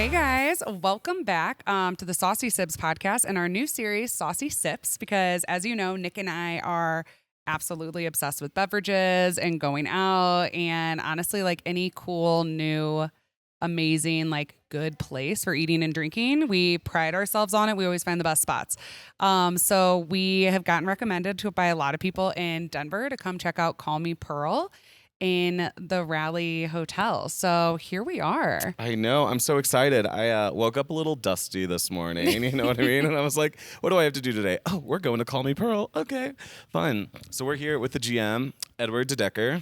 Hey guys, welcome back to the Saucy Sips podcast and our new series, Saucy Sips, because as you know, Nick and I are absolutely obsessed with beverages and going out and honestly, like any cool, new, amazing, like good place for eating and drinking. We pride ourselves on it. We always find the best spots. So we have gotten recommended by a lot of people in Denver to come check out Call Me Pearl in the Raleigh Hotel. So here we are. I know. I'm so excited. I woke up a little dusty this morning. You know what I mean? And I was like, what do I have to do today? Oh, we're going to Call Me Pearl. Okay, fun. So we're here with the GM, Edward DeDecker.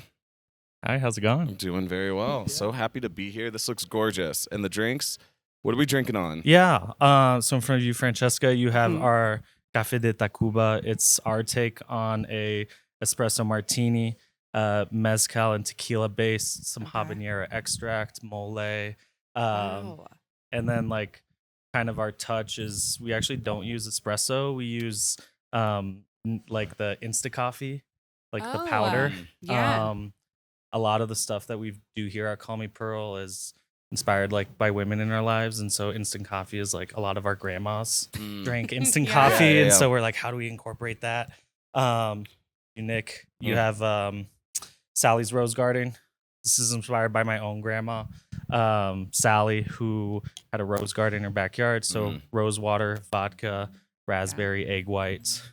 Hi, how's it going? I'm doing very well. Yeah. So happy to be here. This looks gorgeous. And the drinks, what are we drinking on? Yeah. So in front of you, Francesca, you have our Café de Tacuba. It's our take on a espresso martini. Mezcal and tequila based, some habanero extract, mole. And then like kind of our touch is we actually don't use espresso. We use like the Insta coffee, like the powder. Yeah. A lot of the stuff that we do here at Call Me Pearl is inspired like by women in our lives, and so instant coffee is like a lot of our grandmas drank instant coffee, and so we're like, how do we incorporate that? Nick, you have Sally's Rose Garden. This is inspired by my own grandma, Sally, who had a rose garden in her backyard. So rose water, vodka, raspberry, egg whites.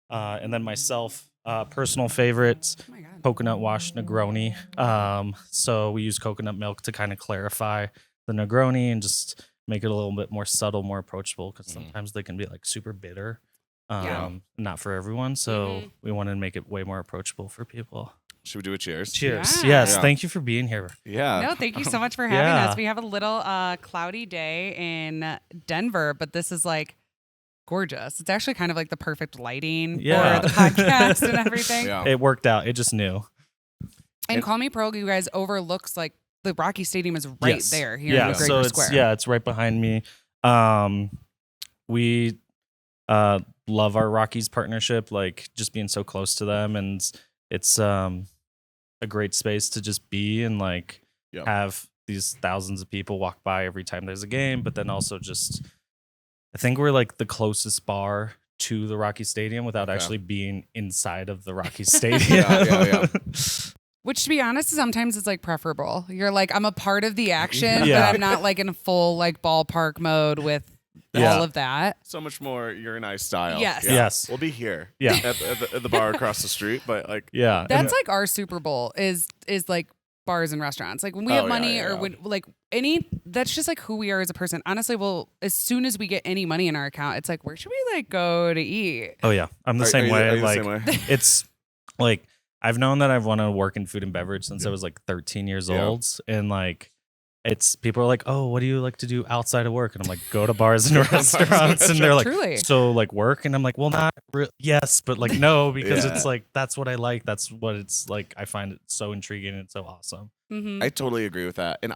And then myself, personal favorites, coconut wash Negroni. So we use coconut milk to kind of clarify the Negroni and just make it a little bit more subtle, more approachable, because sometimes they can be like super bitter. Not for everyone. So we wanted to make it way more approachable for people. Should we do a cheers? Cheers. Yeah. Yes. Thank you for being here. Yeah. No, thank you so much for having us. We have a little cloudy day in Denver, but this is like gorgeous. It's actually kind of like the perfect lighting for the podcast and everything. Yeah. It worked out. It just knew. And Call Me Pearl, you guys, overlooks like the Rocky Stadium is right there here in the so Square. It's right behind me. We love our Rockies partnership, like just being so close to them, and it's a great space to just be and like have these thousands of people walk by every time there's a game, but then also just I think we're like the closest bar to the Rocky Stadium without actually being inside of the Rocky Stadium. Which, to be honest, sometimes it's like preferable. You're like, I'm a part of the action, but I'm not like in full like ballpark mode with all of that. So much more your and I style. Yes. Yeah. Yes. We'll be here. Yeah. At the bar across the street, but like That's like our Super Bowl is like bars and restaurants. Like when we have money or when like that's just like who we are as a person. Honestly, as soon as we get any money in our account, it's like, where should we like go to eat? Oh yeah. I'm the same way. Are you like the same way? It's like I've known that I've wanted to work in food and beverage since I was like 13 years old. And like it's people are like, oh, what do you like to do outside of work? And I'm like, go to bars and restaurants. And they're like, so like work? And I'm like, well, not yes, but like no, because it's like that's what I like. That's what it's like. I find it so intriguing and so awesome. I totally agree with that. And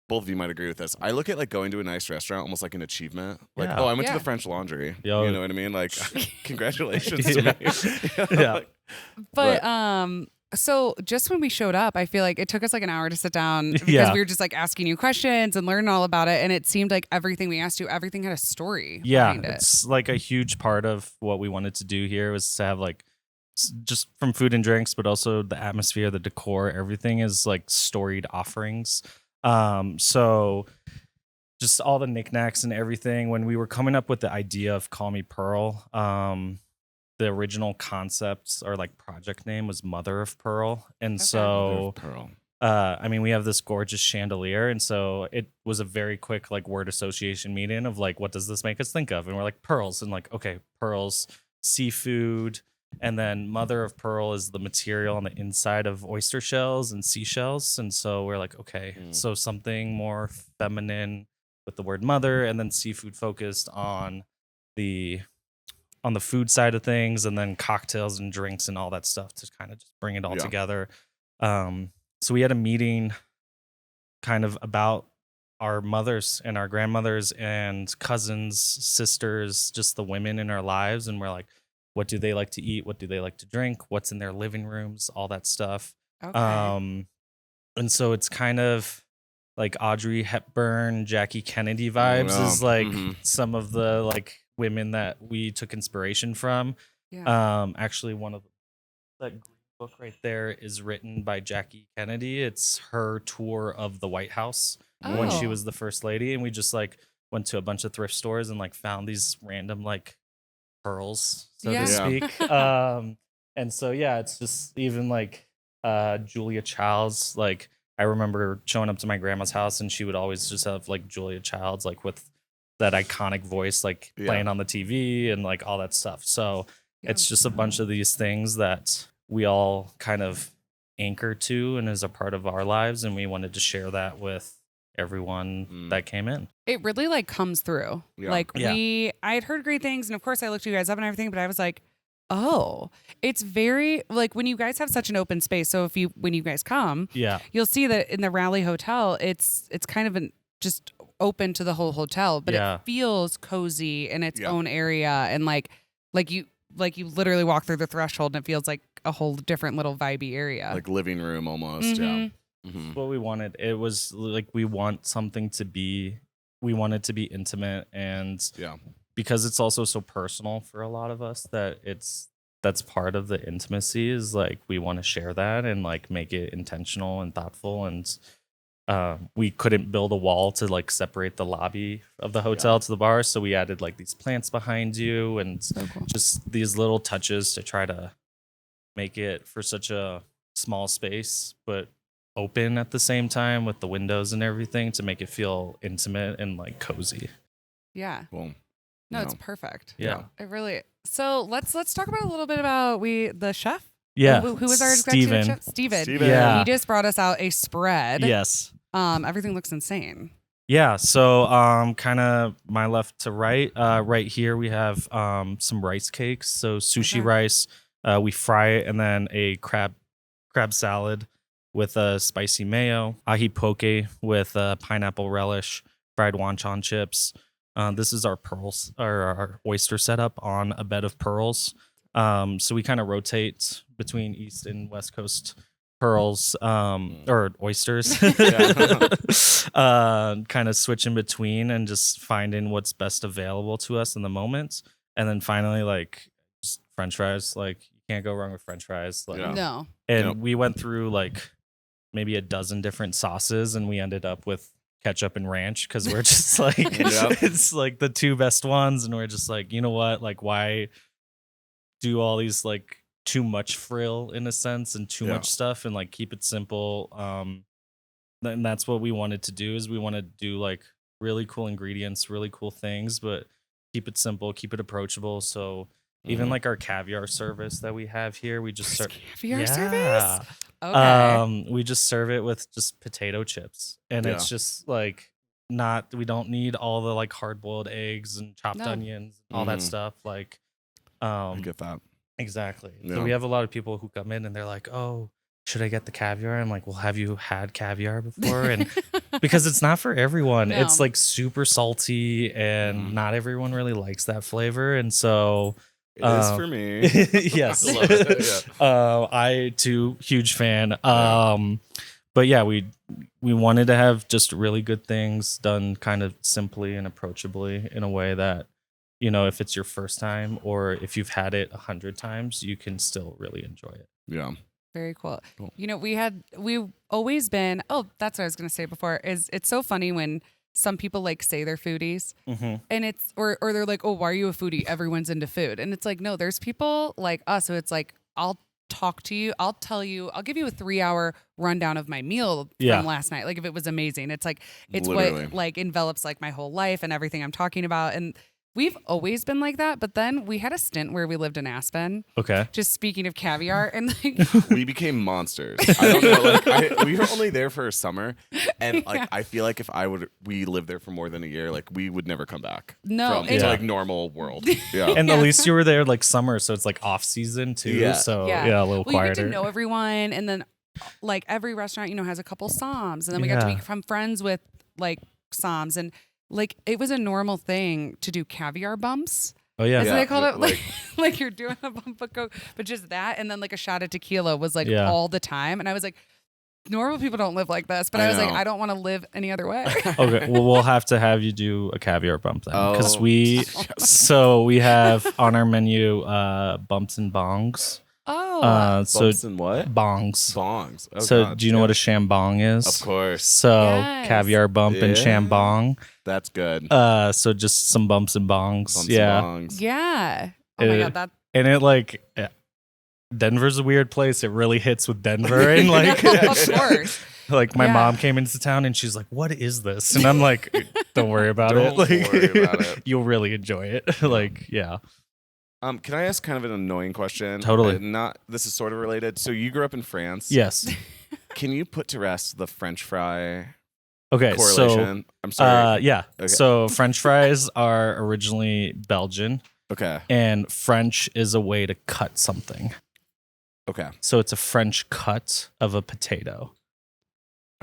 both of you might agree with this. I look at like going to a nice restaurant almost like an achievement. Like, I went to the French Laundry. Yo. You know what I mean? Like, congratulations to me. But so just when we showed up, I feel like it took us like an hour to sit down because we were just like asking you questions and learning all about it. And it seemed like everything we asked you, everything had a story behind it. It's like a huge part of what we wanted to do here was to have like just from food and drinks, but also the atmosphere, the decor, everything is like storied offerings. So just all the knickknacks and everything. When we were coming up with the idea of Call Me Pearl, the original concept or like project name was Mother of Pearl. And so, I mean, we have this gorgeous chandelier. And so it was a very quick like word association meeting of like, what does this make us think of? And we're like pearls and like, okay, pearls, seafood. And then Mother of Pearl is the material on the inside of oyster shells and seashells. And so we're like, okay, so something more feminine with the word mother, and then seafood focused on the food side of things, and then cocktails and drinks and all that stuff to kind of just bring it all together. So we had a meeting kind of about our mothers and our grandmothers and cousins, sisters, just the women in our lives. And we're like, what do they like to eat? What do they like to drink? What's in their living rooms? All that stuff. And so it's kind of like Audrey Hepburn, Jackie Kennedy vibes is like some of the like women that we took inspiration from. Yeah. Actually, one of that book right there is written by Jackie Kennedy. It's her tour of the White House when she Oh. was the first lady, and we just like went to a bunch of thrift stores and like found these random like pearls, so Yeah. to Yeah. speak. And so yeah, it's just even like Julia Child's. Like I remember showing up to my grandma's house and she would always just have like Julia Child's like with that iconic voice like playing on the TV and like all that stuff. So Yeah. it's just a bunch of these things that we all kind of anchor to and is a part of our lives, and we wanted to share that with everyone that came in. It really like comes through. Yeah. Like Yeah. I had heard great things, and of course I looked you guys up and everything, but I was like, oh, it's very like when you guys have such an open space. So when you guys come, Yeah. you'll see that in the Raleigh Hotel, it's kind of just open to the whole hotel, but Yeah. it feels cozy in its Yeah. own area, and like you literally walk through the threshold and it feels like a whole different little vibey area. Like living room almost. Yeah. Mm-hmm. What we wanted. It was like we wanted to be intimate, and Yeah. because it's also so personal for a lot of us that's part of the intimacy is like we want to share that and like make it intentional and thoughtful, and we couldn't build a wall to like separate the lobby of the hotel to the bar, so we added like these plants behind you and So cool. just these little touches to try to make it for such a small space but open at the same time with the windows and everything to make it feel intimate and like cozy. Yeah. Well, No, it's perfect. Yeah. It really. So let's talk about a little bit about the chef. Yeah. Who was our executive Steven. chef? Steven. Yeah. He just brought us out a spread. Yes. Everything looks insane. Yeah, so kind of my left to right. Right here we have some rice cakes. So sushi Okay. rice. We fry it, and then a crab salad with a spicy mayo, ahi poke with pineapple relish, fried wonton chips. This is our pearls, or our oyster setup on a bed of pearls. So we kind of rotate between East and West Coast pearls, or oysters. Kind of switch in between and just finding what's best available to us in the moment. And then finally, like just French fries. Like you can't go wrong with French fries. Like, Yeah. No. and Yep. we went through like maybe a dozen different sauces, and we ended up with ketchup and ranch because we're just like Yep. it's like the two best ones, and we're just like, you know what, like why do all these like too much frill in a sense and too Yeah. much stuff, and like keep it simple. And that's what we wanted to do, is we want to do like really cool ingredients, really cool things, but keep it simple, keep it approachable. So even like our caviar service that we have here, we just serve Caviar service. Okay. we just serve it with just potato chips, and Yeah. it's just like we don't need all the like hard boiled eggs and chopped No. onions, all that stuff. Like, I get that. exactly. Yeah. So we have a lot of people who come in and they're like, "Oh, should I get the caviar?" I'm like, "Well, have you had caviar before?" And because it's not for everyone, No. it's like super salty, and not everyone really likes that flavor, and so. It is for me. Yes. I love it, I too, huge fan. But yeah, we wanted to have just really good things done kind of simply and approachably in a way that, you know, if it's your first time or if you've had it 100 times, you can still really enjoy it. Yeah. Very cool. Cool. You know, we've always been, that's what I was going to say before, is it's so funny when some people like say they're foodies and it's, or they're like, oh, why are you a foodie? Everyone's into food. And it's like, no, there's people like us. So it's like, I'll talk to you. I'll tell you, I'll give you a 3-hour rundown of my meal from last night. Like if it was amazing, it's like, it's Literally. what like envelops like my whole life and everything I'm talking about. And we've always been like that. But then we had a stint where we lived in Aspen. Okay. Just speaking of caviar, and like We became monsters. I don't know. Like we were only there for a summer, and like I feel like if we lived there for more than a year, like we would never come back. No, from and- to like normal world. Yeah. And at least you were there like summer, so it's like off season too. Yeah. So Yeah. yeah, a little well, you quieter. get to know everyone, and then like every restaurant, you know, has a couple somms, and then we got to Yeah. become friends with like somms, and like it was a normal thing to do caviar bumps. Oh yeah. As Yeah, they called it, like- like you're doing a bump of coke, but just that, and then like a shot of tequila was like Yeah. all the time, and I was like, normal people don't live like this, but I I was like, know. I don't want to live any other way. Okay, well, we'll have to have you do a caviar bump then, because Oh. we have on our menu bumps and bongs. Oh, So Bumps and what? bongs. Bongs. Oh, So God, do you know yeah. what a shambong is? Of course. So Yes. caviar bump and Yeah. shambong. That's good. So just some bumps and bongs. Bumps yeah. and bongs. yeah. Oh my God, that. And it like Denver's a weird place. It really hits with Denver, and like Of course. like my Yeah. mom came into town and she's like, "What is this?" And I'm like, "Don't worry about it. Don't Like, worry about it. You'll really enjoy it." Like, yeah. Can I ask kind of an annoying question? Totally. This is sort of related. So you grew up in France. Yes. Can you put to rest the French fry Okay. correlation? I'm So, sorry. yeah. Okay. So French fries are originally Belgian, Okay. and French is a way to cut something. Okay. So it's a French cut of a potato.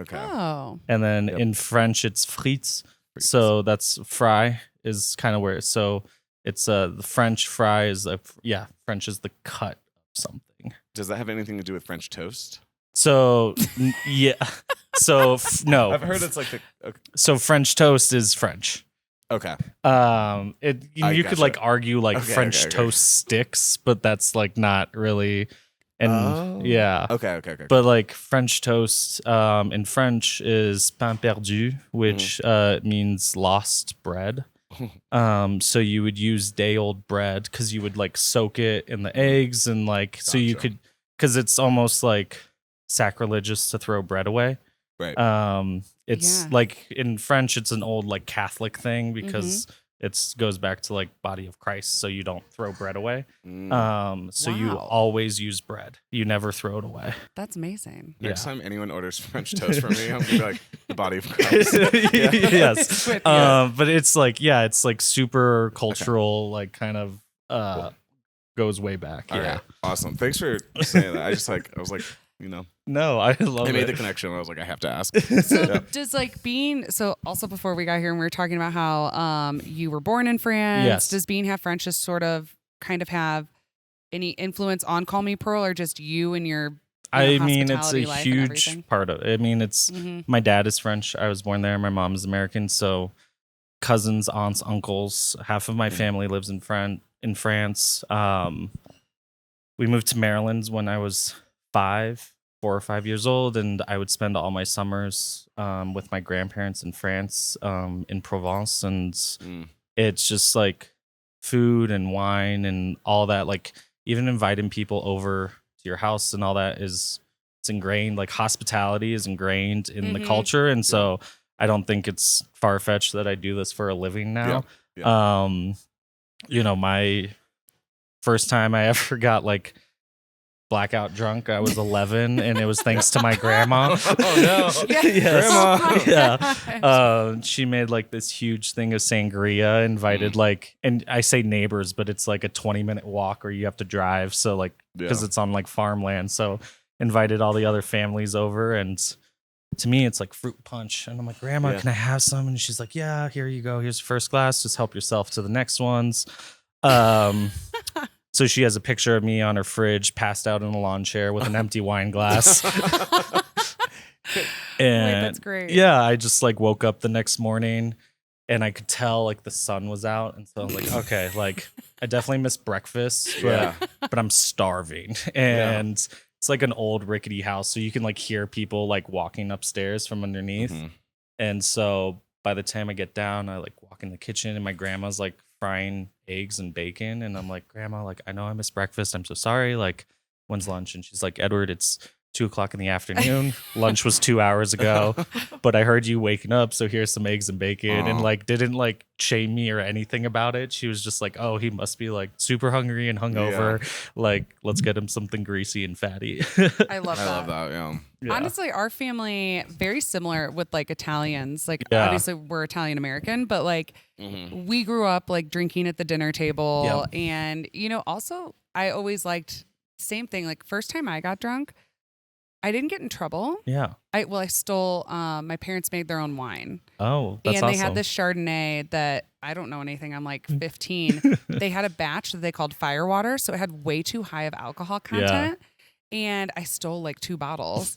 Okay. Oh. And then Yep. in French, it's frites. So that's fry is kind of where. So it's the French fry is French is the cut of something. Does that have anything to do with French toast? So yeah. So no. I've heard it's like the. Okay. So French toast is French. Okay. You could gotcha. like argue like Okay, French okay. toast sticks, but that's like not really. And Oh. yeah. Okay. But like French toast in French is pain perdu, which means lost bread. So you would use day old bread because you would like soak it in the eggs and like so you Gotcha. could, because it's almost like sacrilegious to throw bread away. Right. It's Yeah. like in French, it's an old like Catholic thing because it's goes back to like body of Christ, so you don't throw bread away. So you Wow. always use bread. You never throw it away. That's amazing. Next Yeah. time anyone orders French toast from me, I'm gonna be like the body of Christ. Yes. With- But it's like, it's like super cultural, like kind of goes way back. All Yeah. right. Awesome. Thanks for saying that. I was like, No, I love I made it. the connection. I was like, I have to ask. So Yeah. does like being so also before we got here and we were talking about how you were born in France. Yes. Does being half French just sort of kind of have any influence on Call Me Pearl or just you and your I mean, it's a hospitality life and huge everything? part of it. I mean, it's my dad is French. I was born there. My mom is American. So cousins, aunts, uncles, half of my family lives in France. We moved to Maryland when I was 4 or 5 years old, and I would spend all my summers with my grandparents in France, in Provence, and it's just like food and wine and all that. Like even inviting people over to your house and all that it's ingrained. Like hospitality is ingrained in the culture, and so I don't think it's far fetched that I do this for a living now. My first time I ever got like blackout drunk, I was 11, and it was thanks to my grandma. Oh no. Yes. Oh my Yeah. gosh. She made like this huge thing of sangria, invited like, and I say neighbors, but it's like a 20-minute walk or you have to drive. So like, because it's on like farmland. So invited all the other families over, and to me, it's like fruit punch. And I'm like, Grandma, can I have some? And she's like, yeah, here you go. Here's your first glass. Just help yourself to the next ones. So she has a picture of me on her fridge, passed out in a lawn chair with an empty wine glass. And that's great. yeah, I just like woke up the next morning and I could tell like the sun was out. And so I was like, okay, like I definitely missed breakfast, but I'm starving. And it's like an old rickety house. So you can like hear people like walking upstairs from underneath. And so by the time I get down, I like walk in the kitchen and my grandma's like frying eggs and bacon. And I'm like, Grandma, like, I know I missed breakfast. I'm so sorry. Like, when's lunch? And she's like, Edward, it's 2:00 in the afternoon. Lunch was 2 hours ago, but I heard you waking up. So here's some eggs and bacon. And like, didn't like shame me or anything about it. She was just like, oh, he must be like super hungry and hungover. Like, let's get him something greasy and fatty. I love that. Yeah. Honestly, our family very similar with like Italians. Like Yeah. obviously we're Italian American, but like we grew up like drinking at the dinner table. And also I always liked same thing. Like first time I got drunk, I didn't get in trouble. Yeah. I stole my parents made their own wine. Oh, that's and they awesome. had this Chardonnay that I don't know anything. I'm like 15. They had a batch that they called Firewater, so it had way too high of alcohol content. And I stole like 2 bottles.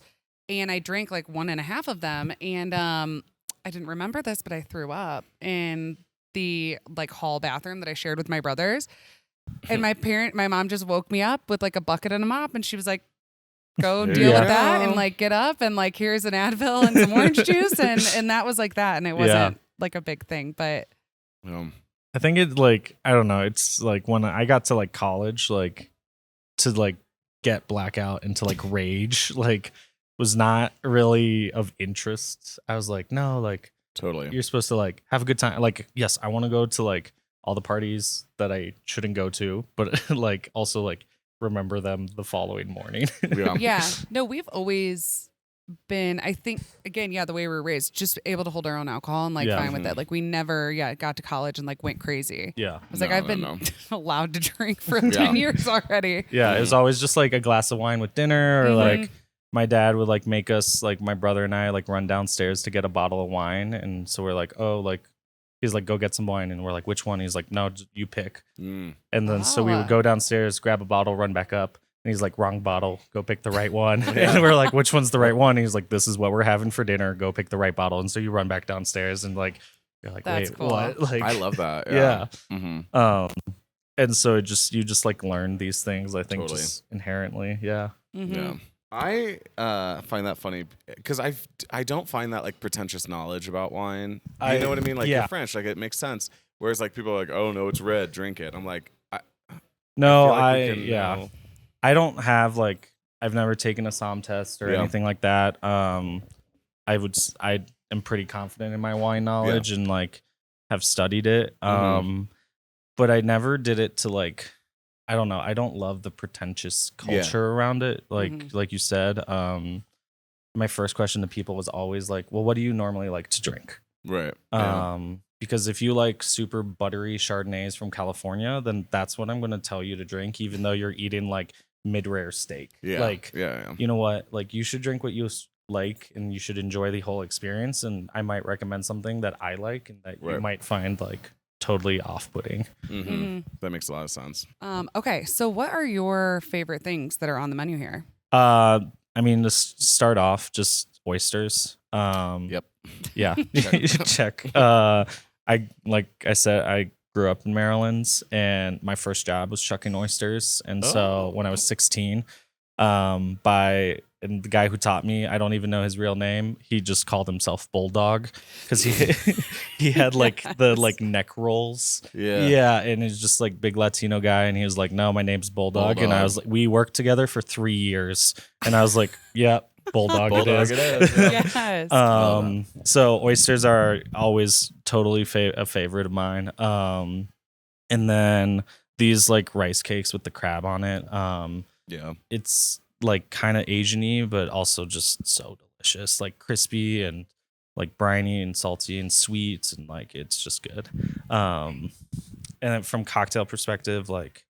and I drank like 1.5 of them, and I didn't remember this, but I threw up in the like hall bathroom that I shared with my brothers. And my mom just woke me up with like a bucket and a mop, and she was like, go Here deal you with go. that and like get up and like here's an Advil and some orange juice, and that was like that, and it wasn't like a big thing, but I think it's like, I don't know, it's like when I got to like college, like to like get blackout and to like rage, like was not really of interest. I was like, no, like Totally. you're supposed to like have a good time. Like, yes, I want to go to like all the parties that I shouldn't go to, but like also like remember them the following morning. Yeah. No, we've always been, I think, again, the way we were raised, just able to hold our own alcohol and like fine with it. Like we never, got to college and like went crazy. Yeah. I was like, I've been allowed to drink for 10 years already. Yeah. It was always just like a glass of wine with dinner, or like my dad would like make us, like my brother and I, like run downstairs to get a bottle of wine. And so we're like, oh, like, he's like, go get some wine. And we're like, which one? He's like, no, you pick. And then so we would go downstairs, grab a bottle, run back up. And he's like, wrong bottle, go pick the right one. And we're like, which one's the right one? And he's like, this is what we're having for dinner, go pick the right bottle. And so you run back downstairs and like, you're like, that's wait, cool. what? Like, I love that. Yeah. And so you just like learn these things, I think, just inherently. Yeah. Yeah. I find that funny because I don't find that like pretentious knowledge about wine. You know what I mean? Like you're French, like it makes sense. Whereas like people are like, oh no, it's red, drink it. I'm like, I don't have like, I've never taken a SOM test or anything like that. I am pretty confident in my wine knowledge and like have studied it. But I never did it to like, I don't know. I don't love the pretentious culture around it. Like you said, my first question to people was always like, well, what do you normally like to drink? Right. Because if you like super buttery Chardonnays from California, then that's what I'm going to tell you to drink, even though you're eating like mid-rare steak. You know what? Like you should drink what you like and you should enjoy the whole experience. And I might recommend something that I like and that you might find like totally off-putting. That makes a lot of sense. Okay, so what are your favorite things that are on the menu here? I mean, to start off, just oysters. Yep. Yeah. Check. Like I said, I grew up in Maryland, and my first job was shucking oysters. And so when I was 16, and the guy who taught me, I don't even know his real name. He just called himself Bulldog because he had like the like neck rolls. Yeah. And he's just like big Latino guy. And he was like, no, my name's Bulldog. And I was like, we worked together for 3 years. And I was like, yeah, Bulldog it is. Yes. So oysters are always totally a favorite of mine. And then these like rice cakes with the crab on it. It's like kind of Asian-y, but also just so delicious, like crispy and like briny and salty and sweet, and like it's just good. And then from cocktail perspective, like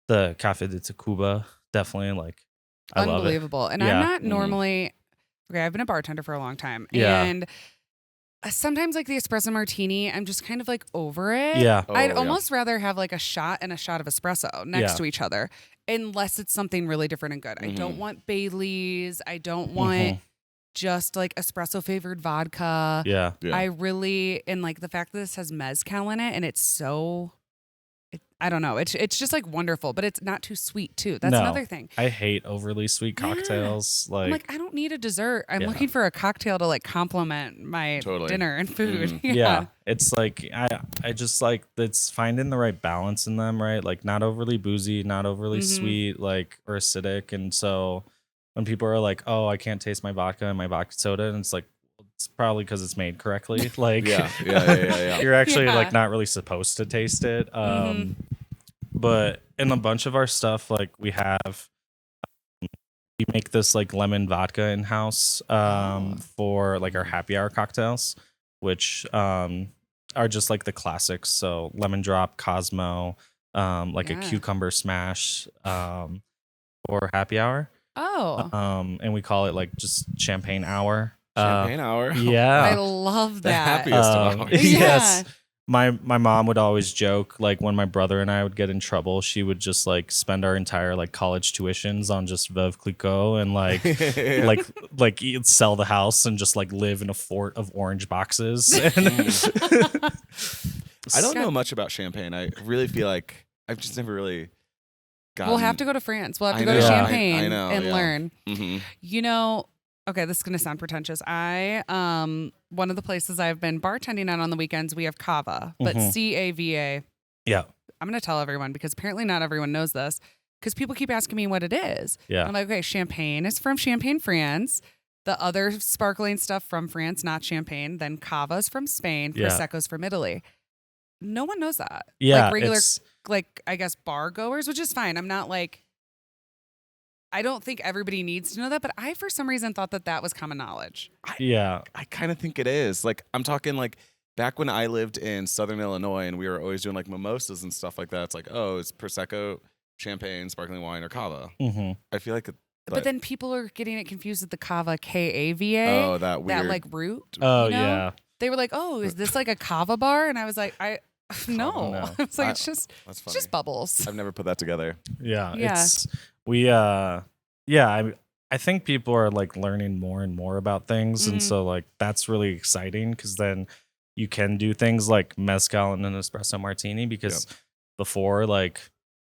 the Café de Tacuba, definitely like I love it. Unbelievable. And I'm not normally I've been a bartender for a long time, and sometimes like the espresso martini, I'm just kind of like over it. I'd almost rather have like a shot and a shot of espresso next to each other, unless it's something really different and good. I don't want Baileys. I don't want just like espresso flavored vodka. I really, and like the fact that this has mezcal in it, and it's so, I don't know. It's just like wonderful, but it's not too sweet too. That's another thing. I hate overly sweet cocktails. I'm like, I don't need a dessert. I'm looking for a cocktail to like complement my dinner and food. It's like I just like it's finding the right balance in them, right? Like not overly boozy, not overly sweet, like or acidic. And so when people are like, "Oh, I can't taste my vodka and my vodka soda," and it's like, it's probably because it's made correctly. Like, you're actually like not really supposed to taste it. But in a bunch of our stuff, like we make this like lemon vodka in house for like our happy hour cocktails, which are just like the classics. So lemon drop, Cosmo, like a cucumber smash for happy hour. And we call it like just champagne hour. Champagne hour. Yeah. I love that. The happiest of hours. Yes. my mom would always joke, like when my brother and I would get in trouble, she would just like spend our entire like college tuitions on just Veuve Clicquot and like like sell the house and just like live in a fort of orange boxes. I don't know much about champagne. I really feel like I've just never really gotten. We'll have to go to France. We'll have to go to Champagne and learn. Mm-hmm. You know, okay, this is gonna sound pretentious. One of the places I've been bartending at on the weekends, we have Cava, but CAVA. Yeah. I'm gonna tell everyone because apparently not everyone knows this. Because people keep asking me what it is. Yeah. I'm like, okay, champagne is from Champagne, France. The other sparkling stuff from France, not champagne. Then Cava's from Spain. Prosecco's from Italy. No one knows that. Yeah. Like regular, like I guess bar goers, which is fine. I'm not like. I don't think everybody needs to know that, but I, for some reason, thought that was common knowledge. I kind of think it is. Like, I'm talking like back when I lived in Southern Illinois and we were always doing like mimosas and stuff like that. It's like, oh, it's Prosecco, champagne, sparkling wine, or Cava. Mm-hmm. I feel like. But then people are getting it confused with the Cava, Kava. Oh, that weird. That like root. Oh, you know? yeah. They were like, oh, is this like a Cava bar? And I was like, no. No. It's like, it's just bubbles. I've never put that together. Yeah. I think people are like learning more and more about things. And so like, that's really exciting because then you can do things like mezcal and an espresso martini because before like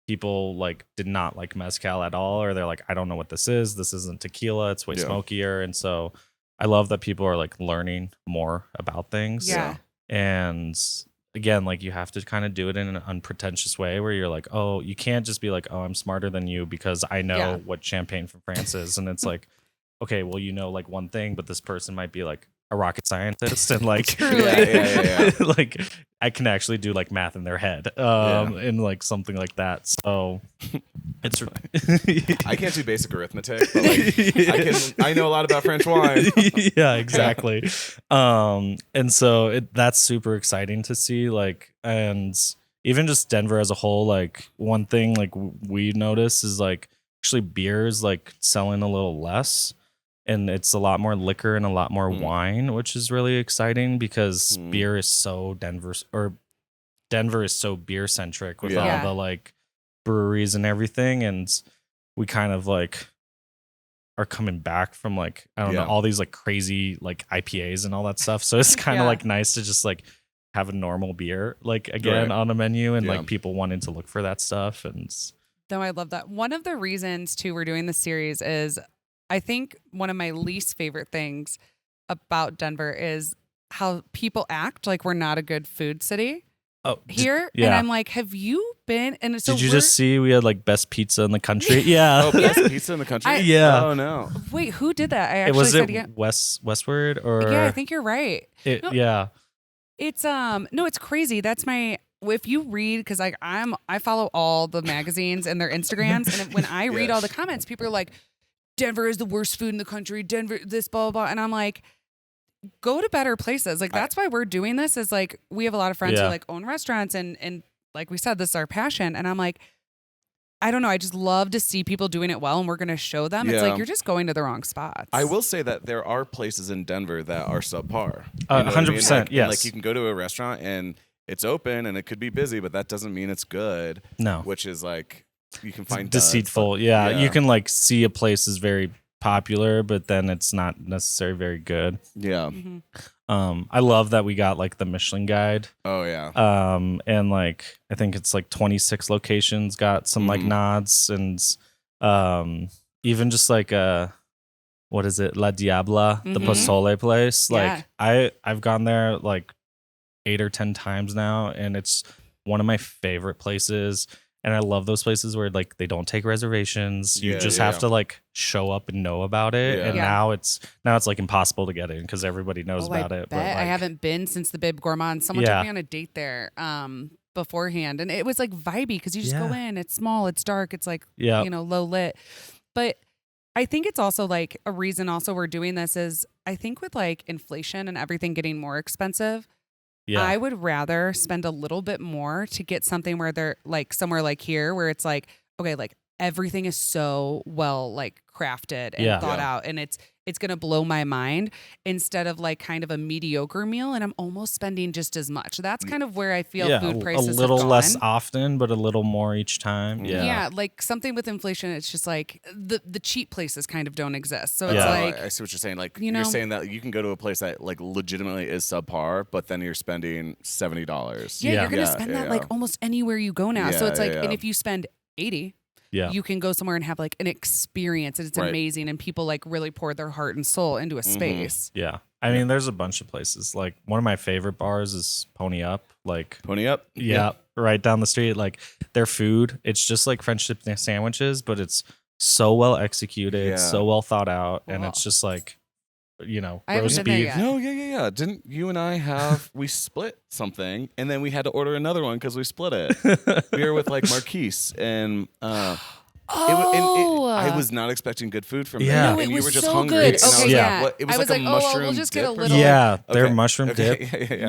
people like did not like mezcal at all, or they're like, I don't know what this is. This isn't tequila. It's way smokier. And so I love that people are like learning more about things. Yeah. And again, like you have to kind of do it in an unpretentious way where you're like, oh, you can't just be like, oh, I'm smarter than you because I know what champagne from France is. And it's like, okay, well, you know, like one thing, but this person might be like a rocket scientist and like, like I can actually do like math in their head and like something like that. So it's I can't do basic arithmetic, but like I know a lot about French wine. Yeah, exactly. And so that's super exciting to see, like, and even just Denver as a whole, like one thing like we notice is like actually beer is like selling a little less. And it's a lot more liquor and a lot more wine, which is really exciting because beer is so Denver is so beer centric with all the like breweries and everything. And we kind of like are coming back from like, I don't know, all these like crazy like IPAs and all that stuff. So it's kind of like nice to just like have a normal beer like again on a menu and like people wanting to look for that stuff. And no, I love that. One of the reasons too we're doing this series is I think one of my least favorite things about Denver is how people act like we're not a good food city here. And I'm like, have you been? And so did you just see we had like best pizza in the country? Yeah. Oh, best pizza in the country? Oh, no. Wait, who did that? I actually was said it Westward or? Yeah, I think you're right. Yeah. It's no, it's crazy. That's if you read, because like I follow all the magazines and their Instagrams, and when I read all the comments, people are like, Denver is the worst food in the country. Denver, this, blah, blah, blah. And I'm like, go to better places. Like, that's why we're doing this is like, we have a lot of friends who like own restaurants and like we said, this is our passion. And I'm like, I don't know. I just love to see people doing it well and we're going to show them. It's like, you're just going to the wrong spots. I will say that there are places in Denver that are subpar. 100%. Like, yes. Like you can go to a restaurant and it's open and it could be busy, but that doesn't mean it's good. No. Which is like, you can find deceitful. You can like see a place is very popular, but then it's not necessarily very good. Yeah. I love that we got like the Michelin guide. Oh yeah. And like I think it's like 26 locations got some like nods and even just like what is it, La Diabla, the Pozole place. Like I've gone there like 8 or 10 times now, and it's one of my favorite places. And I love those places where like they don't take reservations. You just have to like show up and know about it. And now it's like impossible to get in because everybody knows about it. But like, I haven't been since the Bib Gourmand. Someone took me on a date there beforehand, and it was like vibey because you just go in. It's small, it's dark, it's like low lit. But I think it's also like a reason also we're doing this is I think with like inflation and everything getting more expensive. Yeah. I would rather spend a little bit more to get something where they're like somewhere like here where it's like, okay, like everything is so well like crafted and thought out and it's it's going to blow my mind instead of like kind of a mediocre meal. And I'm almost spending just as much. That's kind of where I feel food prices a little have gone. less often, but a little more each time. Yeah. Like something with inflation, it's just like the cheap places kind of don't exist. So it's like, I see what you're saying. Like you're saying that you can go to a place that like legitimately is subpar, but then you're spending $70. Yeah, you're going to spend that like almost anywhere you go now. So it's like, and if you spend 80, you can go somewhere and have like an experience and it's amazing. And people like really pour their heart and soul into a space. Yeah. I mean, there's a bunch of places. Like one of my favorite bars is Pony Up. Like Pony Up? Yeah. Right down the street. Like their food, it's just like French dip sandwiches, but it's so well executed, so well thought out. And it's just like, you know, roast beef. No, yeah. Didn't you and I have, we split something and then we had to order another one because we split it. We were with like Marquise and, I was not expecting good food from them. No, and you were just so hungry. Good. And Okay, yeah. It was I was like a mushroom we'll just dip get a or little. something? Yeah, their mushroom dip.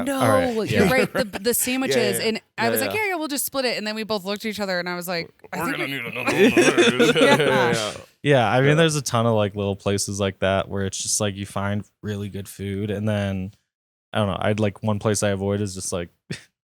No, you're right. The sandwiches, Yeah. and I was like, yeah, we'll just split it. And then we both looked at each other, and I was like, we're gonna need another one. Yeah, I mean, there's a ton of like little places like that where it's just like you find really good food, and then I don't know. I'd like one place I avoid is just like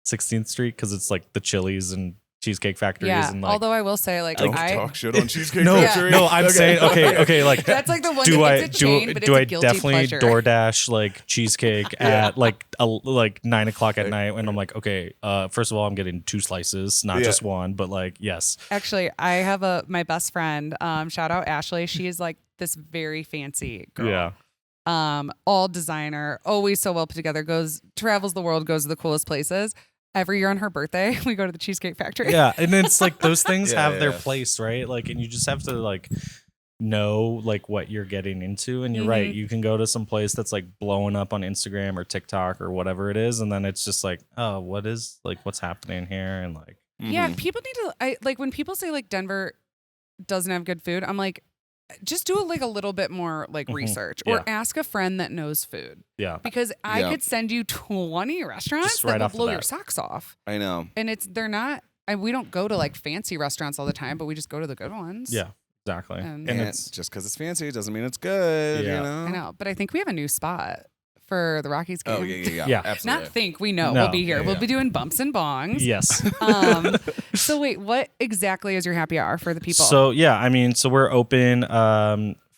16th Street because it's like the Chili's and Cheesecake Factories. Yeah, and like, although I will say, like, don't talk shit on Cheesecake no, Factory. No, I'm saying okay, like that's like the one that gets a chain, but do it's I a guilty definitely pleasure. DoorDash like cheesecake at like 9 o'clock at night when I'm like, okay, first of all, I'm getting 2 slices, not just one, but like, yes. Actually, I have my best friend. Shout out Ashley. She is like this very fancy girl. Yeah. All designer, always so well put together. Travels the world, goes to the coolest places. Every year on her birthday, we go to the Cheesecake Factory. Yeah, and it's like those things have their place, right? Like, and you just have to like know like what you're getting into. And you're right, you can go to some place that's like blowing up on Instagram or TikTok or whatever it is, and then it's just like, oh, what's happening here? And like, yeah, people need to. I like when people say like Denver doesn't have good food. I'm like, just do like a little bit more like research or ask a friend that knows food. Yeah. Because I could send you 20 restaurants that will blow your socks off. I know. And we don't go to like fancy restaurants all the time, but we just go to the good ones. Yeah, exactly. And it's just because it's fancy doesn't mean it's good. Yeah. You know? I know. But I think we have a new spot for the Rockies game. Oh, yeah. Absolutely. Not think, we know. We'll be here. We'll be doing bumps and bongs. Yes. So wait, what exactly is your happy hour for the people? So yeah, I mean, so we're open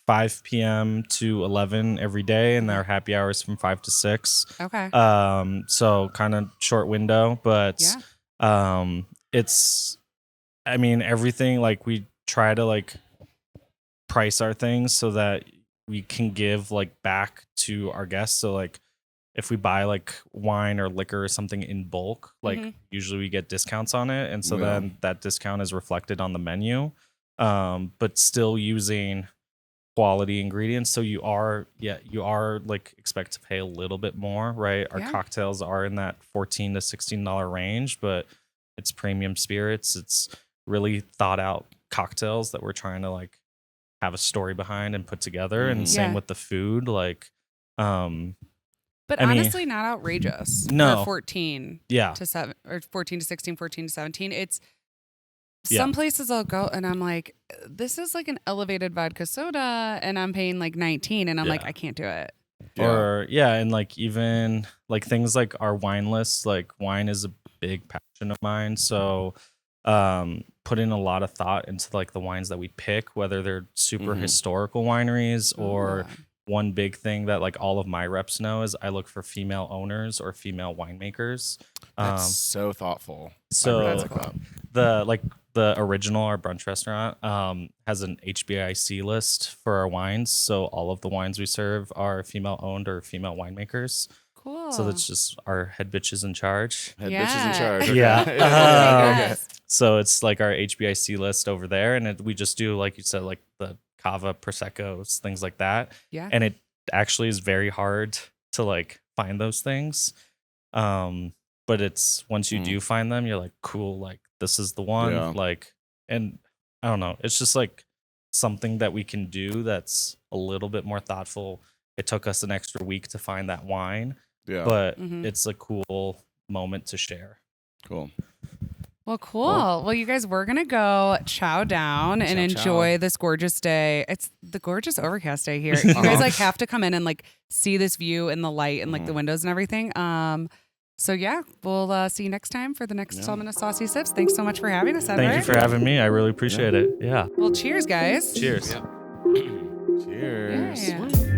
5 p.m. to 11 every day, and our happy hours from 5 to 6. Okay. So kind of short window, but it's, I mean, everything, like we try to like price our things so that we can give like back to our guests. So like if we buy like wine or liquor or something in bulk, like usually we get discounts on it. And so then that discount is reflected on the menu, but still using quality ingredients. So you are like expect to pay a little bit more, right? Our cocktails are in that $14 to $16 range, but it's premium spirits. It's really thought out cocktails that we're trying to like have a story behind and put together. And same with the food, like, but honestly, not outrageous. No. For 14 to 7 or 14 to 16, 14 to 17. It's some places I'll go and I'm like, this is like an elevated vodka soda and I'm paying like 19 and I'm like, I can't do it. Or and like even like things like our wine list, like wine is a big passion of mine. So put in a lot of thought into like the wines that we pick, whether they're super historical wineries or one big thing that like all of my reps know is I look for female owners or female winemakers. That's so thoughtful. So the original, our brunch restaurant, has an HBIC list for our wines. So all of the wines we serve are female owned or female winemakers. Cool. So that's just our head bitches in charge. Head bitches in charge. Okay. Yeah. So it's like our HBIC list over there. And we just do, like you said, like the Cava, Prosecco's, things like that. Yeah. And it actually is very hard to like find those things. But it's once you do find them, you're like, cool, like this is the one. Yeah. Like, and I don't know, it's just like something that we can do that's a little bit more thoughtful. It took us an extra week to find that wine. Yeah. But it's a cool moment to share. Cool. Well, cool. Well, you guys, we're going to go chow down and enjoy this gorgeous day. It's the gorgeous overcast day here. You guys like have to come in and like see this view and the light and like the windows and everything. So yeah, we'll see you next time for the next installment of Saucy Sips. Thanks so much for having us, Edward. Thank you for having me. I really appreciate it. Yeah. Well, cheers, guys. Cheers. Cheers. Yeah.